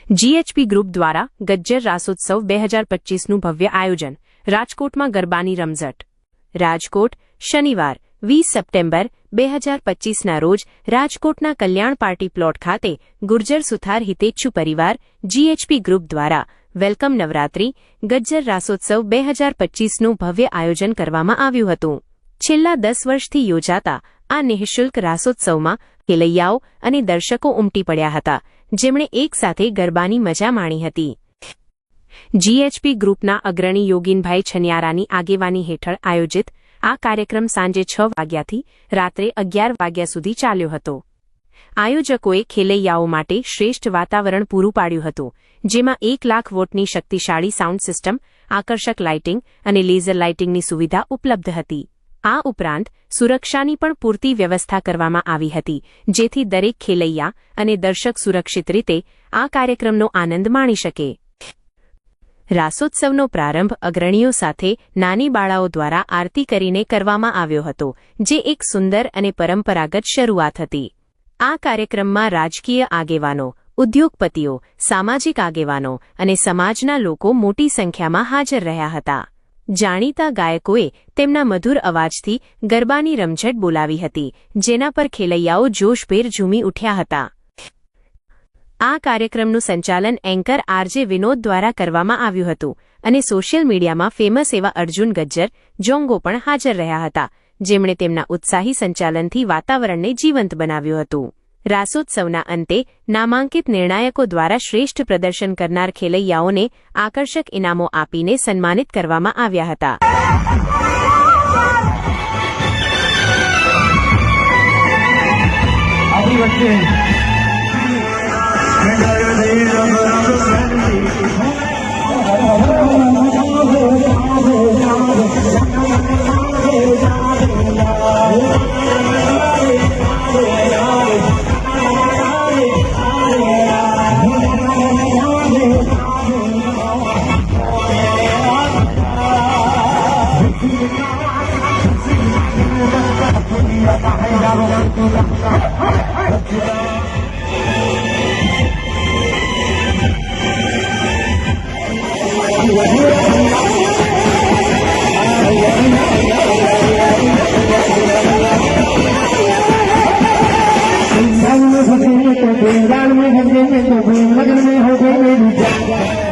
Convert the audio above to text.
જીએચપી group દ્વારા ગજ્જર રાસોત્સવ 2025નું ભવ્ય આયોજન રાજકોટમાં ગરબાની રમઝટ। રાજકોટ શનિવાર 20 સપ્ટેમ્બર 2025ના રોજ રાજકોટના કલ્યાણ પાર્ટી પ્લોટ ખાતે ગુર્જર સુથાર હિતેચ્છુ પરિવાર જીએચપી ગ્રુપ દ્વારા વેલકમ નવરાત્રી ગજ્જર રાસોત્સવ 2025નું ભવ્ય આયોજન કરવામાં આવ્યું હતું। છેલ્લા 10 વર્ષથી યોજાતા આ નિઃશુલ્ક રાસોત્સવમાં ખેલૈયાઓ અને દર્શકો ઉમટી પડ્યા હતા, જેમણે એકસાથે ગરબાની મજા માણી હતી। જીએચપી ગ્રુપના અગ્રણી યોગીનભાઈ છનિયારાની આગેવાની હેઠળ આયોજિત આ કાર્યક્રમ સાંજે 6 વાગ્યાથી રાત્રે 11 વાગ્યા સુધી ચાલ્યો હતો। આયોજકોએ ખેલૈયાઓ માટે શ્રેષ્ઠ વાતાવરણ પૂરું પાડ્યું હતું, જેમાં 1 લાખ વોટની શક્તિશાળી સાઉન્ડ સિસ્ટમ, આકર્ષક લાઇટિંગ અને લેઝર લાઇટિંગની સુવિધા ઉપલબ્ધ હતી। આ ઉપરાંત સુરક્ષાની પણ પૂરતી વ્યવસ્થા કરવામાં આવી હતી, જેથી દરેક ખેલૈયા અને દર્શક સુરક્ષિત રીતે આ કાર્યક્રમનો આનંદ માણી શકે। રાસોત્સવનો પ્રારંભ અગ્રણીઓ સાથે નાની બાળાઓ દ્વારા આરતી કરીને કરવામાં આવ્યો હતો, જે એક સુંદર અને પરંપરાગત શરૂઆત હતી। આ કાર્યક્રમમાં રાજકીય આગેવાનો, ઉદ્યોગપતિઓ, સામાજિક આગેવાનો અને સમાજના લોકો મોટી સંખ્યામાં હાજર રહ્યા હતા। જાણીતા ગાયકોએ તેમના મધુર અવાજથી ગરબાની રમઝટ બોલાવી હતી, જેના પર ખેલૈયાઓ જોશભેર ઝૂમી ઉઠ્યા હતા। આ કાર્યક્રમનું સંચાલન એન્કર આરજે વિનોદ દ્વારા કરવામાં આવ્યું હતું અને સોશિયલ મીડિયામાં ફેમસ એવા અર્જુન ગજ્જર જોંગો પણ હાજર રહ્યા હતા, જેમણે તેમના ઉત્સાહી સંચાલનથી વાતાવરણને જીવંત બનાવ્યું હતું। રાસોત્સવના અંતે નામાંકિત નિર્ણાયકો દ્વારા શ્રેષ્ઠ પ્રદર્શન કરનાર ખેલૈયાઓને આકર્ષક ઇનામો આપીને સન્માનિત કરવામાં આવ્યા હતા। लगन में हो गए